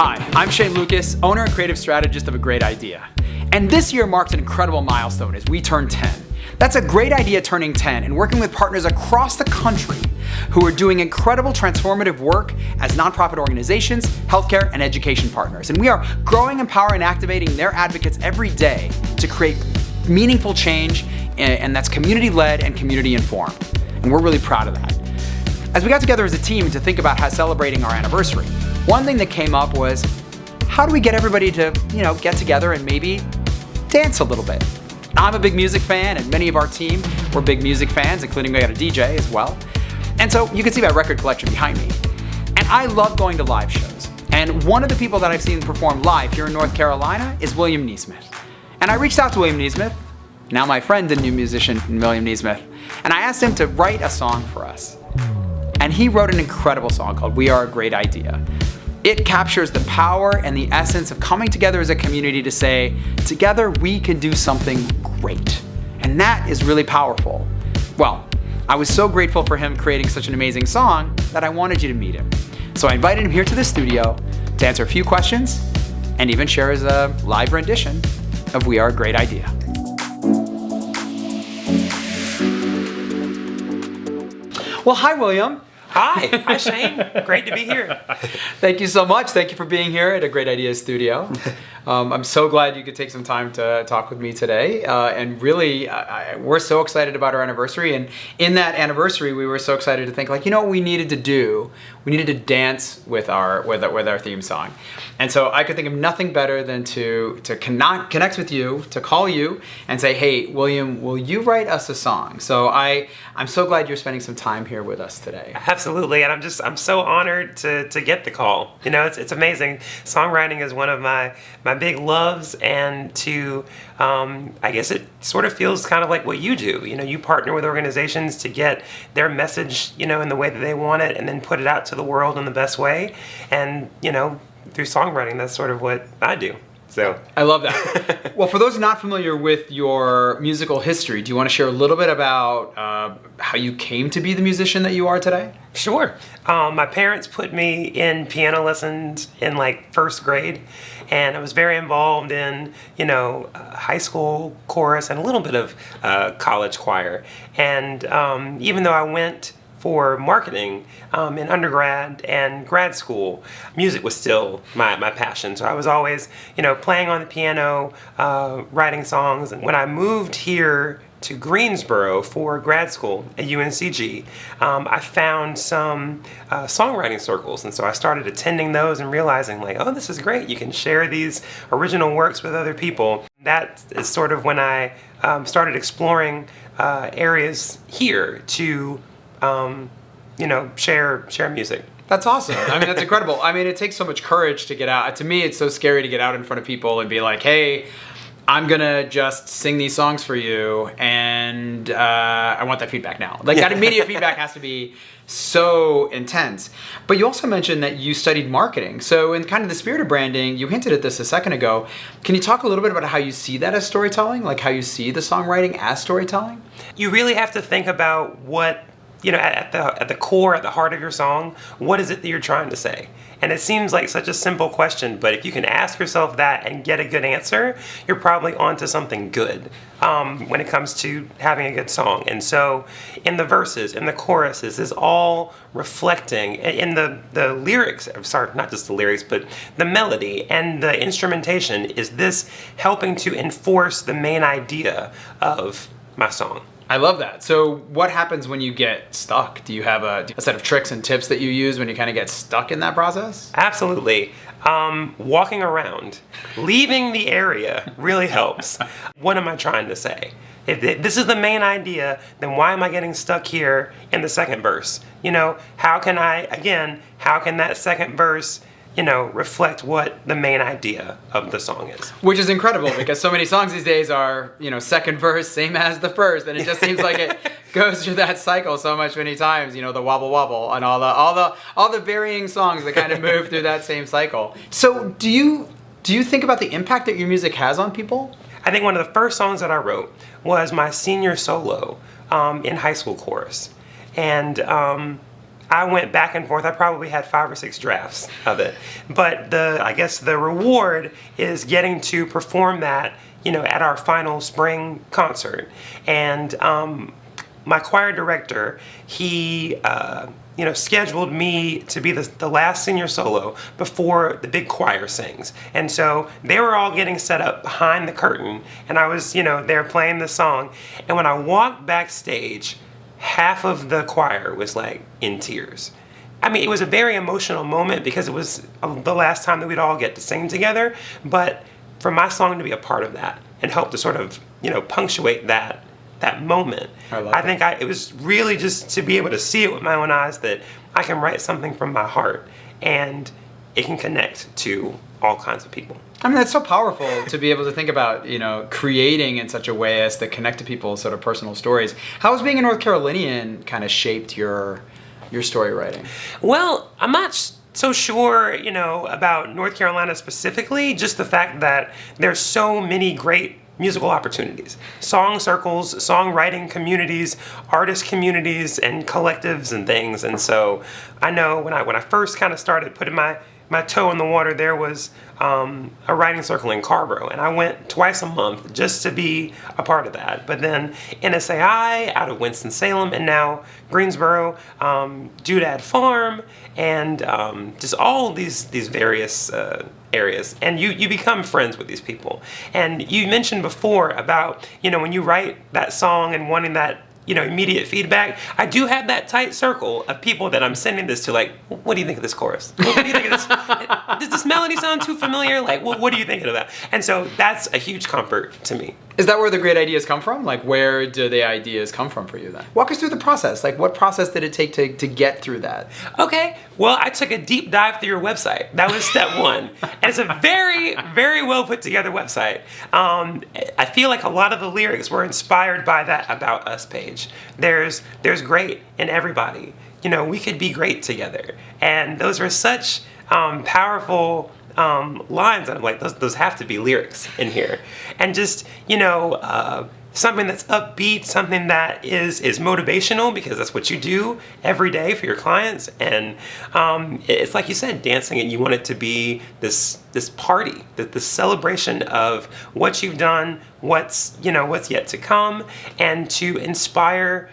Hi, I'm Shane Lukas, owner and creative strategist of A Great Idea. And this year marks an incredible milestone as we turn 10. That's A Great Idea turning 10 and working with partners across the country who are doing incredible transformative work as nonprofit organizations, healthcare, and education partners. And we are growing, empowering, and activating their advocates every day to create meaningful change, and that's community-led and community-informed. And we're really proud of that. As we got together as a team to think about how celebrating our anniversary, one thing that came up was, how do we get everybody to, get together and maybe dance a little bit? I'm a big music fan, and many of our team were big music fans, including we got a DJ as well. And so you can see my record collection behind me. And I love going to live shows. And one of the people that I've seen perform live here in North Carolina is William Nesmith. And I reached out to William Nesmith, now my friend and new musician, William Nesmith, and I asked him to write a song for us. And he wrote an incredible song called We Are a Great Idea. It captures the power and the essence of coming together as a community to say, together we can do something great. And that is really powerful. Well, I was so grateful for him creating such an amazing song that I wanted you to meet him. So I invited him here to the studio to answer a few questions and even share his live rendition of We Are a Great Idea. Well, hi, William. Hi Shane. Great to be here. Thank you so much. Thank you for being here at A Great Idea Studio. I'm so glad you could take some time to talk with me today. And really, we're so excited about our anniversary. And in that anniversary, we were so excited to think, what we needed to do? We needed to dance with our theme song. And so I could think of nothing better than to connect with you, to call you and say, hey, William, will you write us a song? So I'm so glad you're spending some time here with us today. Absolutely, and I'm so honored to get the call. It's amazing. Songwriting is one of my big loves, and I guess it sort of feels kind of like what you do. You partner with organizations to get their message, in the way that they want it, and then put it out to the world in the best way. And through songwriting, that's sort of what I do. So I love that. Well, for those not familiar with your musical history, do you want to share a little bit about how you came to be the musician that you are today? Sure. My parents put me in piano lessons in first grade, and I was very involved in high school chorus and a little bit of college choir. And even though I went for marketing in undergrad and grad school, music was still my passion. So I was always, playing on the piano, writing songs. And when I moved here to Greensboro for grad school at UNCG, I found some songwriting circles. And so I started attending those and realizing oh, this is great. You can share these original works with other people. That is sort of when I started exploring areas here to share music. That's awesome. That's incredible. It takes so much courage to get out. To me, it's so scary to get out in front of people and be like, hey, I'm gonna just sing these songs for you, and I want that feedback now. That immediate feedback has to be so intense. But you also mentioned that you studied marketing. So in kind of the spirit of branding, you hinted at this a second ago. Can you talk a little bit about how you see that as storytelling? How you see the songwriting as storytelling? You really have to think about what at the core, at the heart of your song, what is it that you're trying to say? And it seems like such a simple question, but if you can ask yourself that and get a good answer, you're probably onto something good when it comes to having a good song. And so in the verses, in the choruses, is all reflecting in the lyrics, sorry, not just the lyrics, but the melody and the instrumentation, is this helping to enforce the main idea of my song? I love that. So what happens when you get stuck? Do you have a set of tricks and tips that you use when you kind of get stuck in that process? Absolutely. Walking around, leaving the area really helps. What am I trying to say? If this is the main idea, then why am I getting stuck here in the second verse? How can that second verse reflect what the main idea of the song is? Which is incredible, because so many songs these days are, second verse, same as the first, and it just seems like it goes through that cycle so many times, the wobble wobble and all the varying songs that kind of move through that same cycle. So do you think about the impact that your music has on people? I think one of the first songs that I wrote was my senior solo in high school chorus. And I went back and forth. I probably had 5 or 6 drafts of it. But I guess the reward is getting to perform that, at our final spring concert. And my choir director, he scheduled me to be the last senior solo before the big choir sings. And so they were all getting set up behind the curtain, and I was, there playing the song. And when I walked backstage, half of the choir was like in tears. I mean, it was a very emotional moment because it was the last time that we'd all get to sing together. But for my song to be a part of that and help to sort of, punctuate that moment, I think it was really just to be able to see it with my own eyes that I can write something from my heart and it can connect to all kinds of people. I mean, that's so powerful to be able to think about, creating in such a way as to connect to people's sort of personal stories. How has being a North Carolinian kind of shaped your story writing? Well, I'm not so sure, about North Carolina specifically, just the fact that there's so many great musical opportunities. Song circles, songwriting communities, artist communities, and collectives and things. And so I know when I first kind of started putting my toe in the water, there was a writing circle in Carborough, and I went twice a month just to be a part of that. But then NSAI out of Winston-Salem, and now Greensboro, Doodad Farm, and just all these various areas, and you become friends with these people. And you mentioned before about when you write that song and wanting that immediate feedback. I do have that tight circle of people that I'm sending this to, like, what do you think of this chorus? What do you think of this? Does this melody sound too familiar? Like, what are you thinking of that? And so that's a huge comfort to me. Is that where the great ideas come from? Like, where do the ideas come from for you then? Walk us through the process. Like, what process did it take to get through that? Okay, well, I took a deep dive through your website. That was step one. And it's a very, very well put together website. I feel like a lot of the lyrics were inspired by that About Us page. There's great in everybody. We could be great together. And those are such powerful lines, and I'm like, those have to be lyrics in here. And just something that's upbeat, something that is motivational, because that's what you do every day for your clients. And it's like you said, dancing, and you want it to be this party, this celebration of what you've done, what's yet to come, and to inspire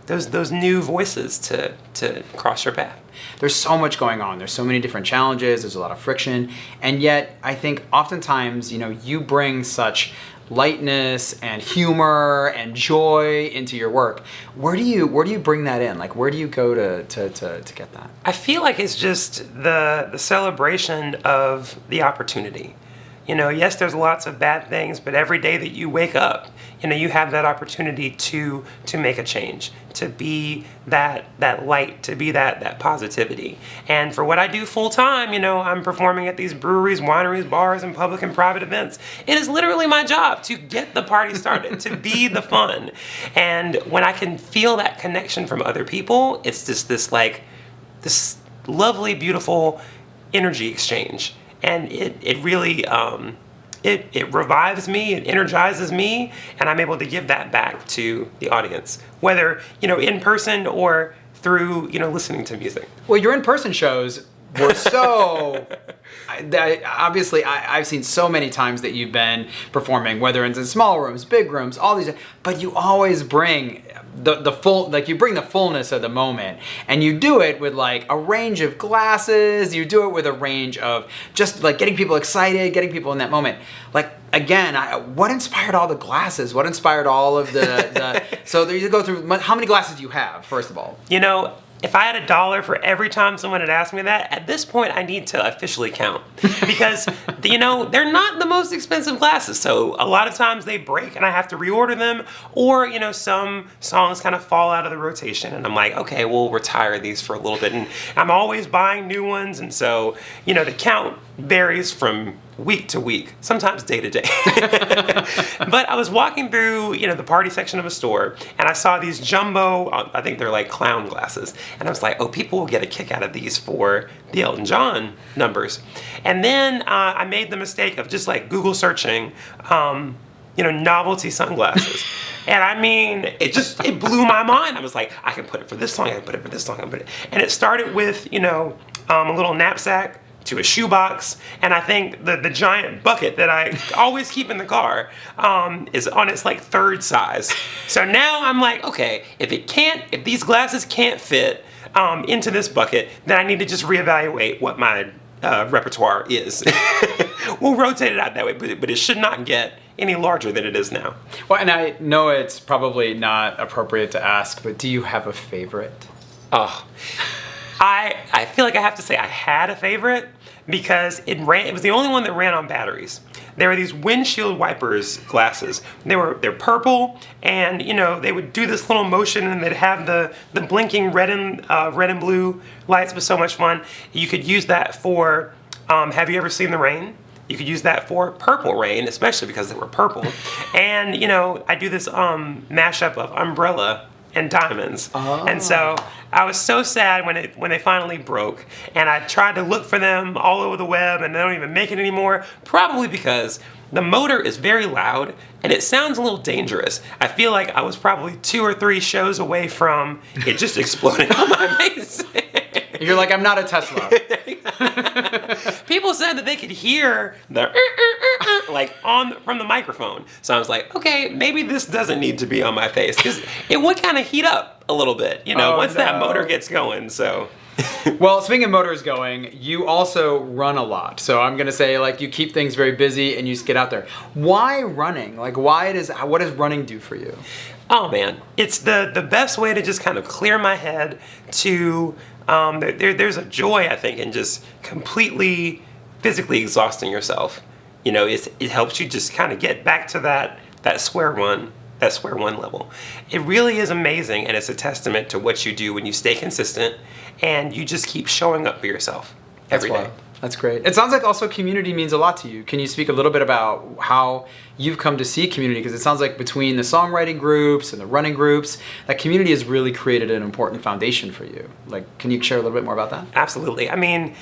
those new voices to cross your path. There's so much going on. There's so many different challenges. There's a lot of friction. And yet, I think oftentimes, you bring such lightness and humor and joy into your work. Where do you bring that in? Like, where do you go to get that? I feel like it's just the celebration of the opportunity. Yes, there's lots of bad things, but every day that you wake up, you have that opportunity to make a change, to be that light, to be that positivity. And for what I do full time, I'm performing at these breweries, wineries, bars, and public and private events. It is literally my job to get the party started, to be the fun. And when I can feel that connection from other people, it's just this lovely, beautiful energy exchange. And it really, it revives me, it energizes me, and I'm able to give that back to the audience, whether, in person or through, listening to music. Well, your in-person shows were so... Obviously, I've seen so many times that you've been performing, whether it's in small rooms, big rooms, all these, but you always bring the full, like, you bring the fullness of the moment, and you do it with like a range of glasses. You do it with a range of just like getting people excited, getting people in that moment. Like, again, what inspired all the glasses? What inspired all of the so there you go through, how many glasses do you have, first of all? If I had $1 for every time someone had asked me that, at this point I need to officially count. Because, they're not the most expensive glasses. So a lot of times they break and I have to reorder them. Or, some songs kind of fall out of the rotation. And I'm like, okay, we'll retire these for a little bit. And I'm always buying new ones. And so, the count varies from week to week, sometimes day to day. But I was walking through, the party section of a store, and I saw these jumbo, I think they're like clown glasses. And I was like, oh, people will get a kick out of these for the Elton John numbers. And then I made the mistake of just like Google searching, novelty sunglasses. And I mean, it blew my mind. I was like, I can put it for this song, I can put it for this song, I can put it. And it started with, a little knapsack to a shoebox, and I think the giant bucket that I always keep in the car is on its like third size. So now I'm like, okay, if these glasses can't fit into this bucket, then I need to just reevaluate what my repertoire is. We'll rotate it out that way, but it should not get any larger than it is now. Well, and I know it's probably not appropriate to ask, but do you have a favorite? Oh, I feel like I have to say I had a favorite because it was the only one that ran on batteries. There were these windshield wipers glasses. They're purple, and they would do this little motion, and they'd have the blinking red and blue lights. It was so much fun. You could use that for Have You Ever Seen the Rain? You could use that for Purple Rain, especially because they were purple. And I do this mashup of Umbrella and Diamonds. Oh. And so I was so sad when they finally broke, and I tried to look for them all over the web, and they don't even make it anymore, probably because the motor is very loud and it sounds a little dangerous. I feel like I was probably 2 or 3 shows away from it just exploding on my face. You're like, I'm not a Tesla. People said that they could hear the like from the microphone. So I was like, okay, maybe this doesn't need to be on my face, because it would kind of heat up a little bit, once that motor gets going. So. Well, speaking of motors going, you also run a lot. So I'm gonna say, like, you keep things very busy and you just get out there. Why running? Like, what does running do for you? Oh man, it's the best way to just kind of clear my head. To there's a joy, I think, in just completely physically exhausting yourself. It helps you just kind of get back to that square one level. It really is amazing, and it's a testament to what you do when you stay consistent and you just keep showing up for yourself every day. That's great. It sounds like also community means a lot to you. Can you speak a little bit about how you've come to see community? Because it sounds like between the songwriting groups and the running groups, that community has really created an important foundation for you. Like, can you share a little bit more about that? Absolutely. I mean,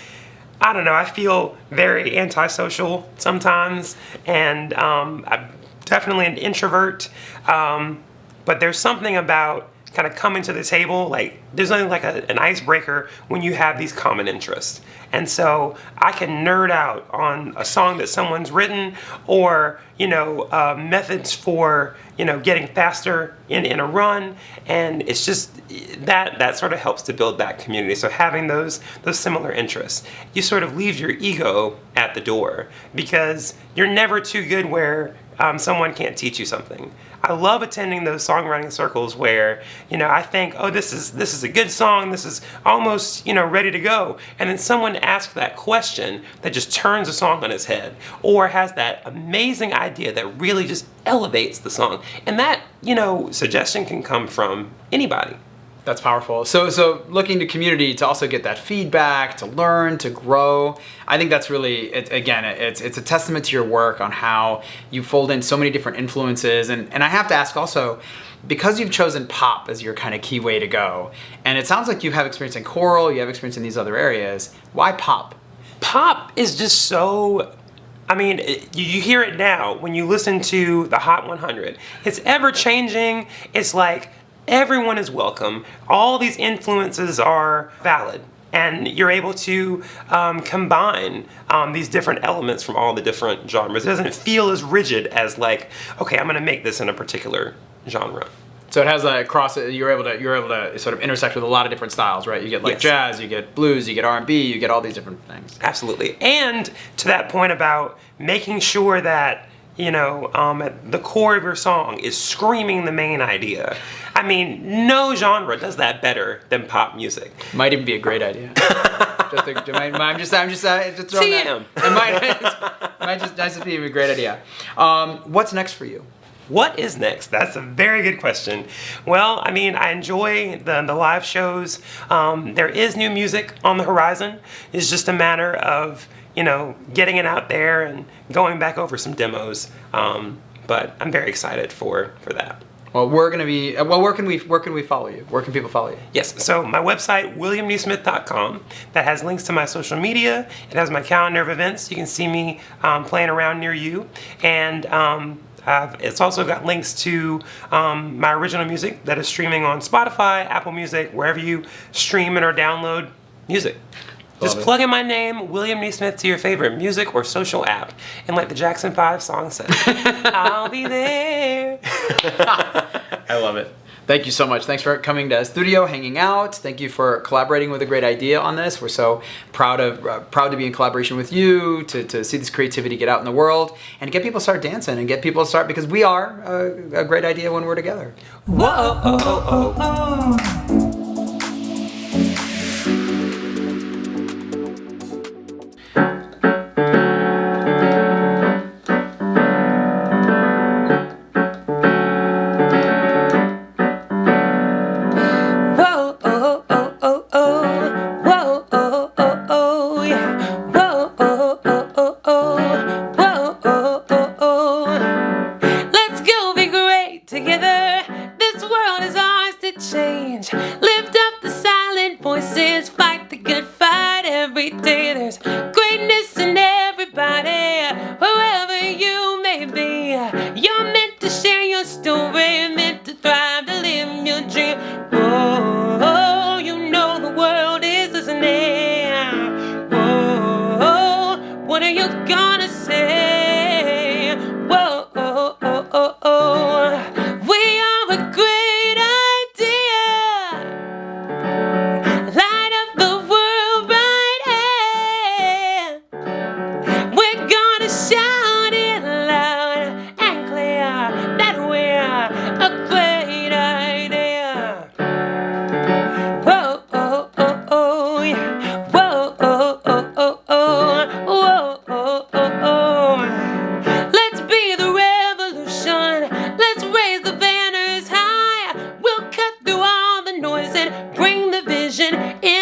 I don't know. I feel very antisocial sometimes, and I'm definitely an introvert. But there's something about kind of coming to the table, like there's nothing like an icebreaker when you have these common interests. And so I can nerd out on a song that someone's written, or methods for getting faster in a run, and it's just that sort of helps to build that community. So having those similar interests, you sort of leave your ego at the door, because you're never too good where someone can't teach you something. I love attending those songwriting circles where, I think, oh, this is a good song, this is almost, ready to go. And then someone asks that question that just turns the song on its head, or has that amazing idea that really just elevates the song. And that, suggestion can come from anybody. That's powerful. So looking to community to also get that feedback, to learn, to grow. I think that's really, it's a testament to your work on how you fold in so many different influences. And I have to ask also, because you've chosen pop as your kind of key way to go, and it sounds like you have experience in choral, you have experience in these other areas, why pop? Pop is just so... I mean, you hear it now when you listen to the Hot 100. It's ever changing. It's like everyone is welcome. All these influences are valid, and you're able to combine these different elements from all the different genres. It doesn't feel as rigid as like, okay, I'm going to make this in a particular genre. So it has you're able to sort of intersect with a lot of different styles, right? You get like jazz, you get blues, you get R&B, you get all these different things. Absolutely. And to that point about making sure that, at the core of your song is screaming the main idea. I mean, no genre does that better than pop music. Might even be a great idea. I'm just throwing that. It might just be a great idea. What's next for you? What is next? That's a very good question. Well, I mean, I enjoy the live shows. There is new music on the horizon. It's just a matter of, getting it out there and going back over some demos. But I'm very excited for that. Well, where can we follow you? Where can people follow you? Yes, so my website, williamnesmith.com, that has links to my social media. It has my calendar of events. You can see me playing around near you. And It's also got links to my original music that is streaming on Spotify, Apple Music, wherever you stream and or download music. Just plug in my name, William Nesmith, to your favorite music or social app. And like the Jackson 5 song says, I'll be there. I love it. Thank you so much. Thanks for coming to the studio, hanging out. Thank you for collaborating with a great idea on this. We're so proud to be in collaboration with you, to see this creativity get out in the world and get people to start dancing and get people to start, because we are a great idea when we're together. Whoa, oh, oh, oh. Change. Lift up the silent voices, fight the good fight every day. There's greatness in everybody, wherever you may be. You're meant to share your story, meant to thrive, to live your dream. Oh, you know the world is listening. Oh, what are you gonna say? Whoa, oh, oh, oh, oh. We are a great bring the vision in.